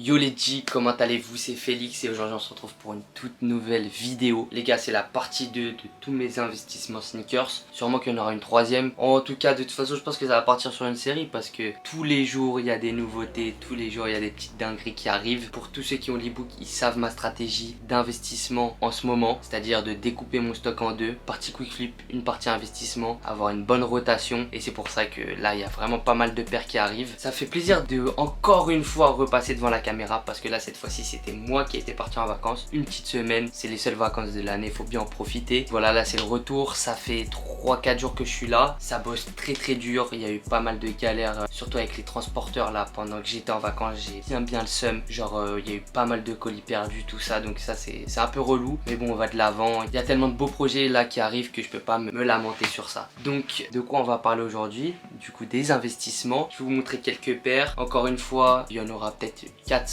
Yo les G, comment allez-vous? C'est Félix et aujourd'hui on se retrouve pour une toute nouvelle vidéo. Les gars, c'est la partie 2 de tous mes investissements sneakers. Sûrement qu'il y en aura une troisième. En tout cas, de toute façon, je pense que ça va partir sur une série parce que tous les jours il y a des nouveautés, tous les jours il y a des petites dingueries qui arrivent. Pour tous ceux qui ont l'ebook, ils savent ma stratégie d'investissement en ce moment, c'est-à-dire de découper mon stock en deux, partie quick flip, une partie investissement, avoir une bonne rotation. Et c'est pour ça que là, il y a vraiment pas mal de paires qui arrivent. Ça fait plaisir de encore une fois repasser devant la caméra parce que là cette fois-ci c'était moi qui étais parti en vacances une petite semaine, c'est les seules vacances de l'année, faut bien en profiter. Voilà, là c'est le retour, ça fait 3-4 jours que je suis là, ça bosse très dur, il y a eu pas mal de galères, surtout avec les transporteurs là pendant que j'étais en vacances, j'ai bien le seum, genre il y a eu pas mal de colis perdus, tout ça, donc ça c'est un peu relou, mais bon on va de l'avant, il y a tellement de beaux projets là qui arrivent que je peux pas me lamenter sur ça. Donc de quoi on va parler aujourd'hui? Du coup des investissements, je vais vous montrer quelques paires, encore une fois il y en aura peut-être 4-5.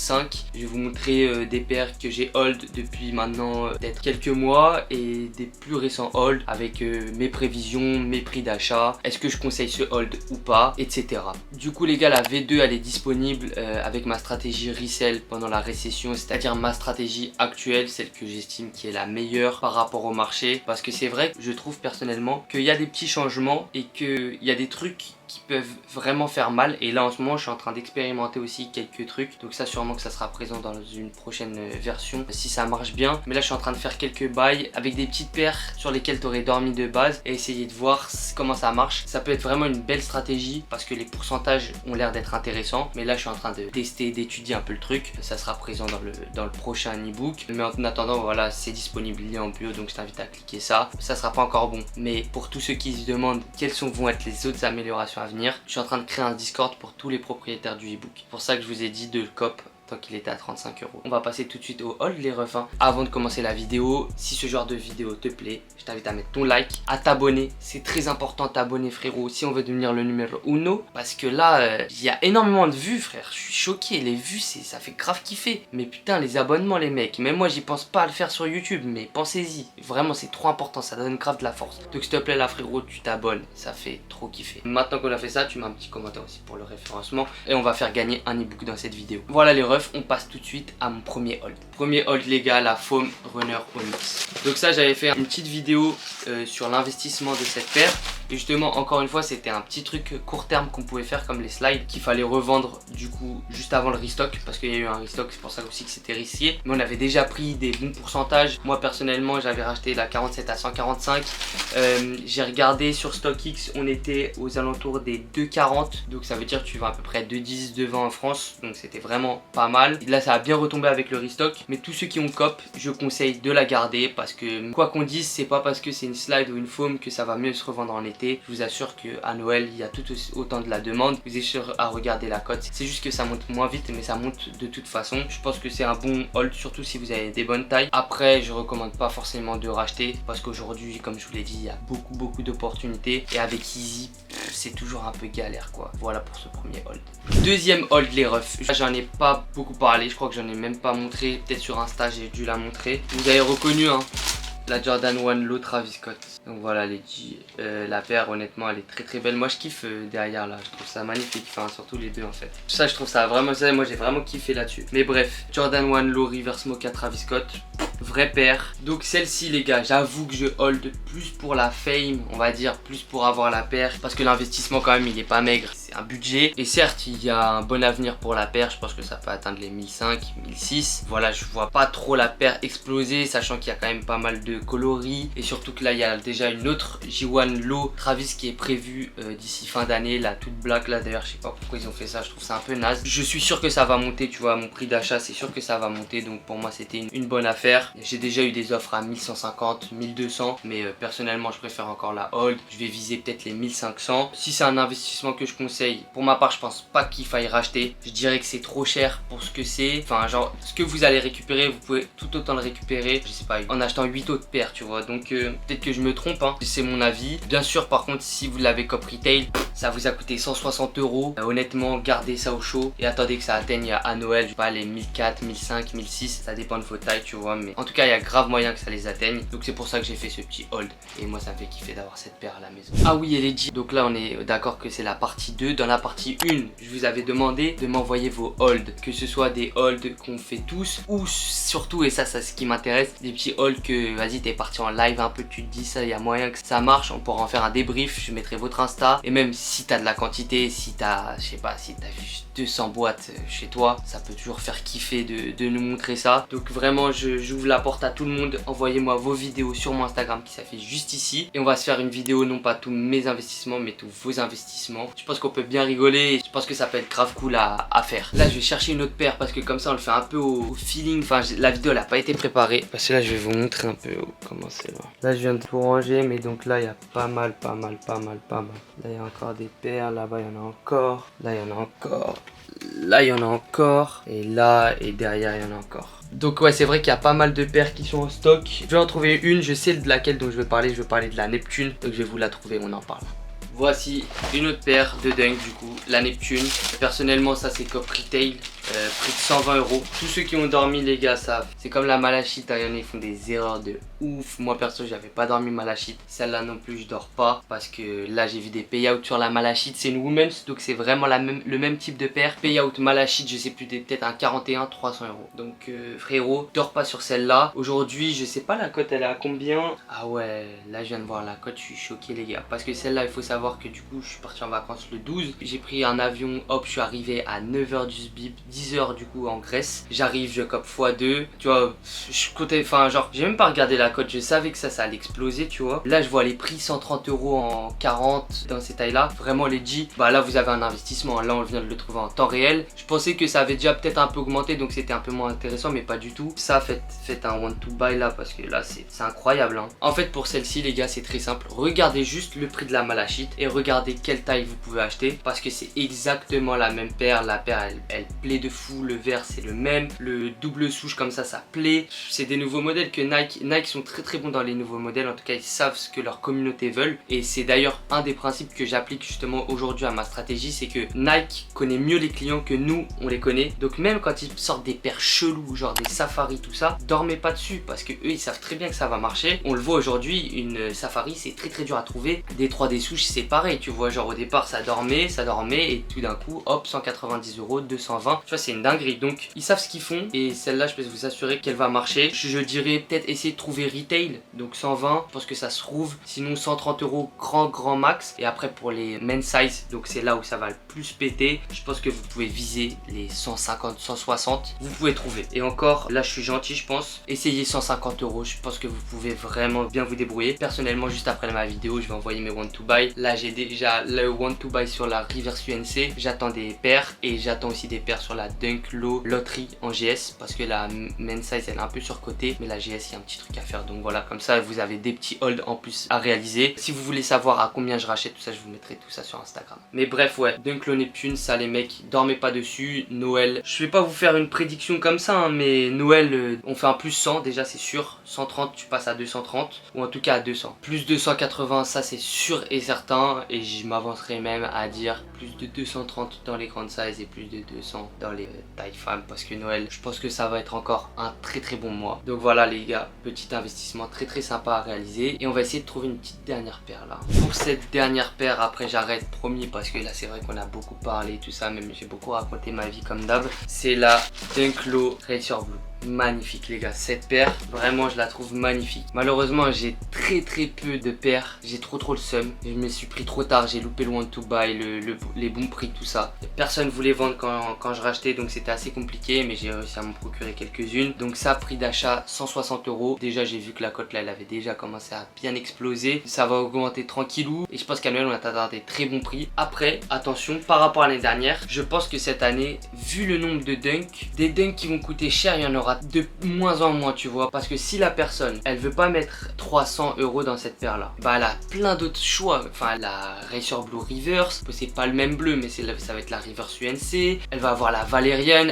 Je vais vous montrer des paires que j'ai hold depuis maintenant peut-être quelques mois et des plus récents hold avec mes prévisions, mes prix d'achat, est-ce que je conseille ce hold ou pas, etc. Du coup les gars, la V2 elle est disponible avec ma stratégie resell pendant la récession, c'est-à-dire ma stratégie actuelle, celle que j'estime qui est la meilleure par rapport au marché, parce que c'est vrai que je trouve personnellement qu'il y a des petits changements et qu'il y a des trucs qui peuvent vraiment faire mal, et là en ce moment je suis en train d'expérimenter aussi quelques trucs, donc ça sûrement que ça sera présent dans une prochaine version si ça marche bien. Mais là je suis en train de faire quelques bails avec des petites paires sur lesquelles tu aurais dormi de base et essayer de voir comment ça marche. Ça peut être vraiment une belle stratégie parce que les pourcentages ont l'air d'être intéressants, mais là je suis en train de tester, d'étudier un peu le truc. Ça sera présent dans le prochain ebook, mais en attendant voilà, c'est disponible, il est en bio, donc je t'invite à cliquer ça. Ça sera pas encore bon, mais pour tous ceux qui se demandent quelles vont être les autres améliorations à venir, je suis en train de créer un Discord pour tous les propriétaires du ebook. C'est pour ça que je vous ai dit de le cop tant qu'il était à 35 €. On va passer tout de suite au haul les refs. Avant de commencer la vidéo, si ce genre de vidéo te plaît, je t'invite à mettre ton like, à t'abonner. C'est très important de t'abonner frérot si on veut devenir le numéro 1. Parce que là, il y a énormément de vues frère. Je suis choqué, les vues ça fait grave kiffer. Mais putain les abonnements les mecs, même moi j'y pense pas à le faire sur YouTube, mais pensez-y. Vraiment c'est trop important, ça donne grave de la force. Donc s'il te plaît là frérot, tu t'abonnes, ça fait trop kiffer. Maintenant qu'on a fait ça, tu mets un petit commentaire aussi pour le référencement. Et on va faire gagner un ebook dans cette vidéo. Voilà les refs. On passe tout de suite à mon premier hold. Premier hold les gars, la Foam Runner Onyx. Donc ça j'avais fait une petite vidéo sur l'investissement de cette paire. Et justement encore une fois c'était un petit truc court terme qu'on pouvait faire comme les slides qu'il fallait revendre du coup juste avant le restock, parce qu'il y a eu un restock, c'est pour ça aussi que c'était risqué. Mais on avait déjà pris des bons pourcentages. Moi personnellement j'avais racheté la 47 à 145. J'ai regardé sur StockX, on était aux alentours des 2,40. Donc ça veut dire que tu vas à peu près 2,10 devant en France. Donc c'était vraiment pas mal. Là ça a bien retombé avec le restock. Mais tous ceux qui ont cop, je conseille de la garder parce que quoi qu'on dise, c'est pas parce que c'est une slide ou une foam que ça va mieux se revendre en été. Je vous assure qu'à Noël il y a tout autant de la demande. Vous êtes sûr à regarder la cote. C'est juste que ça monte moins vite, mais ça monte de toute façon. Je pense que c'est un bon hold, surtout si vous avez des bonnes tailles. Après je recommande pas forcément de racheter parce qu'aujourd'hui comme je vous l'ai dit, il y a beaucoup d'opportunités. Et avec Easy c'est toujours un peu galère quoi. Voilà pour ce premier hold. Deuxième hold les refs. J'en ai pas beaucoup parlé, je crois que j'en ai même pas montré. Peut-être sur Insta j'ai dû la montrer. Vous avez reconnu hein, la Jordan 1 Low Travis Scott. Donc voilà les G, la paire honnêtement elle est très belle. Moi je kiffe derrière là, je trouve ça magnifique, enfin surtout les deux en fait. Ça je trouve ça vraiment, ça, moi j'ai vraiment kiffé là-dessus. Mais bref, Jordan 1 Low Reverse Mocha Travis Scott, vraie paire. Donc celle-ci les gars, j'avoue que je hold plus pour la fame, on va dire, plus pour avoir la paire. Parce que l'investissement quand même il est pas maigre, c'est un budget. Et certes il y a un bon avenir pour la paire, je pense que ça peut atteindre les 1005, 1006. Voilà, je vois pas trop la paire exploser, sachant qu'il y a quand même pas mal de coloris. Et surtout que là il y a déjà une autre J1 Low Travis qui est prévue d'ici fin d'année, la toute black là. D'ailleurs je sais pas pourquoi ils ont fait ça, je trouve ça un peu naze. Je suis sûr que ça va monter, tu vois, mon prix d'achat c'est sûr que ça va monter. Donc pour moi c'était une bonne affaire. J'ai déjà eu des offres à 1150, 1200, mais personnellement je préfère encore la hold. Je vais viser peut-être les 1500. Si c'est un investissement que je conseille, pour ma part je pense pas qu'il faille racheter. Je dirais que c'est trop cher pour ce que c'est. Enfin genre ce que vous allez récupérer, vous pouvez tout autant le récupérer, je sais pas, en achetant 8 autres paires, tu vois. Donc peut-être que je me trompe hein, c'est mon avis. Bien sûr par contre si vous l'avez cop retail, ça vous a coûté 160 €. Honnêtement gardez ça au chaud et attendez que ça atteigne à Noël, je sais pas, les 1004, 1005, 1006, ça dépend de vos tailles tu vois. Mais mais en tout cas il y a grave moyen que ça les atteigne. Donc c'est pour ça que j'ai fait ce petit hold. Et moi ça me fait kiffer d'avoir cette paire à la maison. Ah oui, et les jeans. Donc là on est d'accord que c'est la partie 2. Dans la partie 1, je vous avais demandé de m'envoyer vos holds. Que ce soit des holds qu'on fait tous, ou surtout, et ça c'est ce qui m'intéresse, des petits holds que vas-y t'es parti en live un peu, tu te dis ça, il y a moyen que ça marche. On pourra en faire un débrief, je mettrai votre Insta. Et même si t'as de la quantité, si t'as, je sais pas, si t'as juste 200 boîtes chez toi, ça peut toujours faire kiffer de nous montrer ça. Donc vraiment j'ouvre la porte à tout le monde. Envoyez-moi vos vidéos sur mon Instagram qui s'affiche juste ici. Et on va se faire une vidéo, non pas tous mes investissements, mais tous vos investissements. Je pense qu'on peut bien rigoler et je pense que ça peut être grave cool à faire. Là je vais chercher une autre paire parce que comme ça on le fait un peu au feeling. Enfin la vidéo elle n'a pas été préparée. Parce que là je vais vous montrer un peu comment c'est là. Là je viens de tout ranger, mais donc là il y a pas mal. Là il y a encore des paires, là-bas il y en a encore. Là il y en a encore. Là il y en a encore. Et là et derrière il y en a encore. Donc ouais, c'est vrai qu'il y a pas mal de paires qui sont en stock. Je vais en trouver une, je sais de laquelle dont je vais parler. Je vais parler de la Neptune. Donc je vais vous la trouver, on en parle. Voici une autre paire de Dunk du coup, la Neptune. Personnellement ça c'est Cop Retail. Prix de 120 €. Tous ceux qui ont dormi les gars savent. C'est comme la Malachite, il y en a ils font des erreurs de ouf. Moi perso j'avais pas dormi Malachite. Celle-là non plus je dors pas. Parce que là j'ai vu des payouts sur la Malachite. C'est une women's donc c'est vraiment le même type de paire. Payout Malachite je sais plus, peut-être un 41 300 €. Donc frérot, dors pas sur celle-là. Aujourd'hui je sais pas la cote elle est à combien. Ah ouais là je viens de voir la cote, je suis choqué les gars. Parce que celle-là il faut savoir que du coup je suis parti en vacances le 12. J'ai pris un avion, hop je suis arrivé à 9 h du Sbib. 10 h du coup en Grèce. J'arrive, je cope x2. Tu vois, je comptais, enfin genre, j'ai même pas regardé la cote. Je savais que ça allait exploser, tu vois. Là, je vois les prix 130 € en 40 dans ces tailles-là. Vraiment legit. Bah là, vous avez un investissement. Là, on vient de le trouver en temps réel. Je pensais que ça avait déjà peut-être un peu augmenté, donc c'était un peu moins intéressant, mais pas du tout. Ça, faites un one to buy là, parce que là, c'est incroyable. Hein. En fait, pour celle-ci, les gars, c'est très simple. Regardez juste le prix de la Malachite et regardez quelle taille vous pouvez acheter, parce que c'est exactement la même paire. La paire, elle plaît de fou, le vert c'est le même, le double souche comme ça plaît. C'est des nouveaux modèles que Nike sont très bons dans les nouveaux modèles, en tout cas ils savent ce que leur communauté veulent, et c'est d'ailleurs un des principes que j'applique justement aujourd'hui à ma stratégie, c'est que Nike connaît mieux les clients que nous on les connaît. Donc même quand ils sortent des paires chelous, genre des Safari tout ça, dormez pas dessus, parce que eux ils savent très bien que ça va marcher. On le voit aujourd'hui, une Safari c'est très dur à trouver. Des 3D souches c'est pareil, tu vois, genre au départ ça dormait et tout d'un coup hop 190 €, 220, tu vois, c'est une dinguerie. Donc ils savent ce qu'ils font, et celle-là je peux vous assurer qu'elle va marcher. Je dirais peut-être essayer de trouver retail, donc 120 parce que ça se trouve, sinon 130 € grand max. Et après pour les men's size, donc c'est là où ça va le plus péter, je pense que vous pouvez viser les 150 160, vous pouvez trouver. Et encore là je suis gentil, je pense, essayez 150 €, je pense que vous pouvez vraiment bien vous débrouiller. Personnellement juste après ma vidéo je vais envoyer mes one to buy. Là j'ai déjà le one to buy sur la Reverse UNC, j'attends des paires, et j'attends aussi des paires sur la Dunk Low Lottery en GS, parce que la main size elle est un peu surcotée, mais la GS il y a un petit truc à faire. Donc voilà, comme ça vous avez des petits holds en plus à réaliser. Si vous voulez savoir à combien je rachète tout ça, je vous mettrai tout ça sur Instagram. Mais bref ouais, Dunk Low Neptune, ça les mecs, dormez pas dessus. Noël, je vais pas vous faire une prédiction comme ça hein, mais Noël on fait un plus 100 déjà c'est sûr. 130 tu passes à 230, ou en tout cas à 200. Plus 280 ça c'est sûr et certain, et je m'avancerai même à dire plus de 230 dans les grandes sizes et plus de 200 dans les tailles femmes, parce que Noël je pense que ça va être encore un très bon mois. Donc voilà les gars, petit investissement très sympa à réaliser, et on va essayer de trouver une petite dernière paire là. Pour cette dernière paire, après j'arrête promis, parce que là c'est vrai qu'on a beaucoup parlé tout ça, même j'ai beaucoup raconté ma vie comme d'hab. C'est la Dunk Low Racer Blue. Magnifique les gars, cette paire vraiment je la trouve magnifique. Malheureusement j'ai très peu de paires, j'ai trop le seum, je me suis pris trop tard, j'ai loupé le one to buy, les bons prix tout ça. Personne voulait vendre quand je rachetais, donc c'était assez compliqué, mais j'ai réussi à m'en procurer quelques-unes. Donc ça, prix d'achat 160 €. Déjà j'ai vu que la cote là elle avait déjà commencé à bien exploser, ça va augmenter tranquillou, et je pense qu'à Noël on atteindra des très bons prix. Après attention, par rapport à l'année dernière, je pense que cette année, vu le nombre de dunks, des dunks qui vont coûter cher, il y en aura de moins en moins, tu vois, parce que si la personne elle veut pas mettre 300 € dans cette paire là, bah elle a plein d'autres choix. Enfin la Racer Blue Reverse, c'est pas le même bleu mais ça va être la Reverse UNC, elle va avoir la Valerian,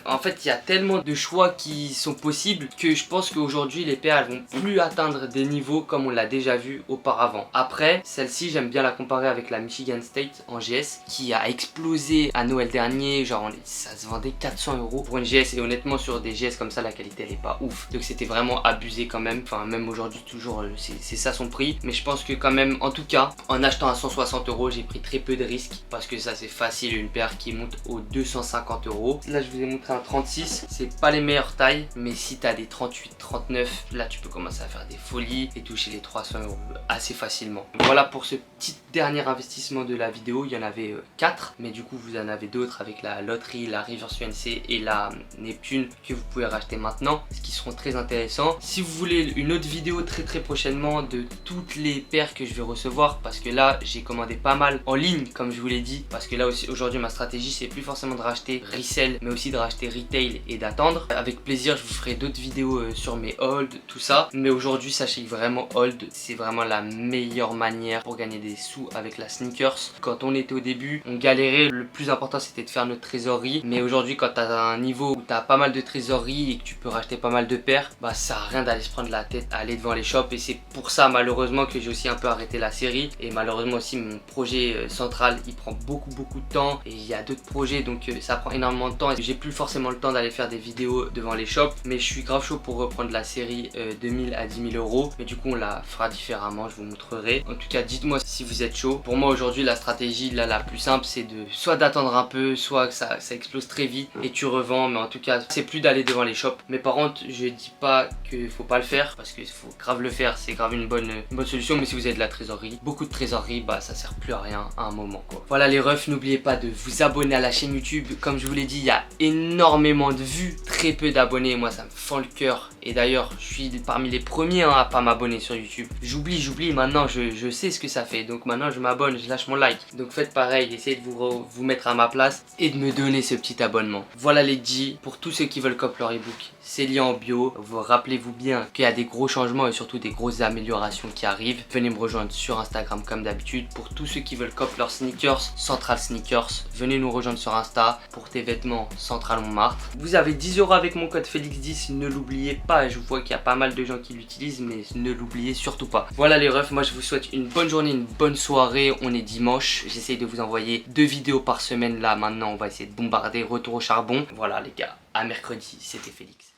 en fait il y a tellement de choix qui sont possibles que je pense qu'aujourd'hui les paires elles vont plus atteindre des niveaux comme on l'a déjà vu auparavant. Après celle-ci j'aime bien la comparer avec la Michigan State en GS qui a explosé à Noël dernier, genre ça se vendait 400 € pour une GS, et honnêtement sur des GS comme comme ça, la qualité elle est pas ouf. Donc c'était vraiment abusé quand même. Enfin même aujourd'hui toujours c'est ça son prix. Mais je pense que quand même, en tout cas, en achetant à 160 €, j'ai pris très peu de risques parce que ça c'est facile, une paire qui monte aux 250 €. Là je vous ai montré un 36, c'est pas les meilleures tailles, mais si tu as des 38, 39, là tu peux commencer à faire des folies et toucher les 300 € assez facilement. Voilà pour ce petit dernier investissement de la vidéo. Il y en avait 4, mais du coup vous en avez d'autres avec la loterie, la Reverse UNC et la Neptune que vous pouvez racheter maintenant, ce qui seront très intéressants. Si vous voulez une autre vidéo très prochainement de toutes les paires que je vais recevoir, parce que là j'ai commandé pas mal en ligne comme je vous l'ai dit, parce que là aussi aujourd'hui ma stratégie c'est plus forcément de racheter resell mais aussi de racheter retail et d'attendre. Avec plaisir je vous ferai d'autres vidéos sur mes holds, tout ça, mais aujourd'hui sachez que vraiment hold c'est vraiment la meilleure manière pour gagner des sous avec la sneakers. Quand on était au début on galérait, le plus important c'était de faire notre trésorerie, mais aujourd'hui quand tu as un niveau où tu as pas mal de trésorerie et que tu peux racheter pas mal de paires, bah ça sert à rien d'aller se prendre la tête à aller devant les shops. Et c'est pour ça malheureusement que j'ai aussi un peu arrêté la série, et malheureusement aussi mon projet central il prend beaucoup de temps, et il y a d'autres projets donc ça prend énormément de temps et j'ai plus forcément le temps d'aller faire des vidéos devant les shops. Mais je suis grave chaud pour reprendre la série de 1000 à 10 000 €, mais du coup on la fera différemment, je vous montrerai. En tout cas dites-moi si vous êtes chaud. Pour moi aujourd'hui la stratégie là la plus simple c'est de soit d'attendre un peu, soit que ça explose très vite et tu revends, mais en tout cas c'est plus d'aller devant les shops. Mais par contre je dis pas qu'il faut pas le faire, parce qu'il faut grave le faire, c'est grave une bonne solution. Mais si vous avez de la trésorerie, beaucoup de trésorerie, bah ça sert plus à rien à un moment quoi. Voilà les refs, n'oubliez pas de vous abonner à la chaîne YouTube. Comme je vous l'ai dit, il y a énormément de vues, très peu d'abonnés, moi ça me fend le cœur. Et d'ailleurs je suis parmi les premiers à pas m'abonner sur YouTube. J'oublie maintenant, je sais ce que ça fait, donc maintenant je m'abonne, je lâche mon like. Donc faites pareil, essayez de vous mettre à ma place et de me donner ce petit abonnement. Voilà les G, pour tous ceux qui veulent cop leur ebook, c'est lié en bio. Vous rappelez-vous bien qu'il y a des gros changements et surtout des grosses améliorations qui arrivent. Venez me rejoindre sur Instagram comme d'habitude. Pour tous ceux qui veulent cop leurs sneakers, Central Sneakers, venez nous rejoindre sur Insta. Pour tes vêtements, Central Montmartre. Vous avez 10 € avec mon code Félix10, ne l'oubliez pas. Je vois qu'il y a pas mal de gens qui l'utilisent, mais ne l'oubliez surtout pas. Voilà les refs, moi je vous souhaite une bonne journée, une bonne soirée. On est dimanche, j'essaye de vous envoyer 2 vidéos par semaine. Là maintenant on va essayer de bombarder, retour au charbon. Voilà les gars, à mercredi, c'était Félix.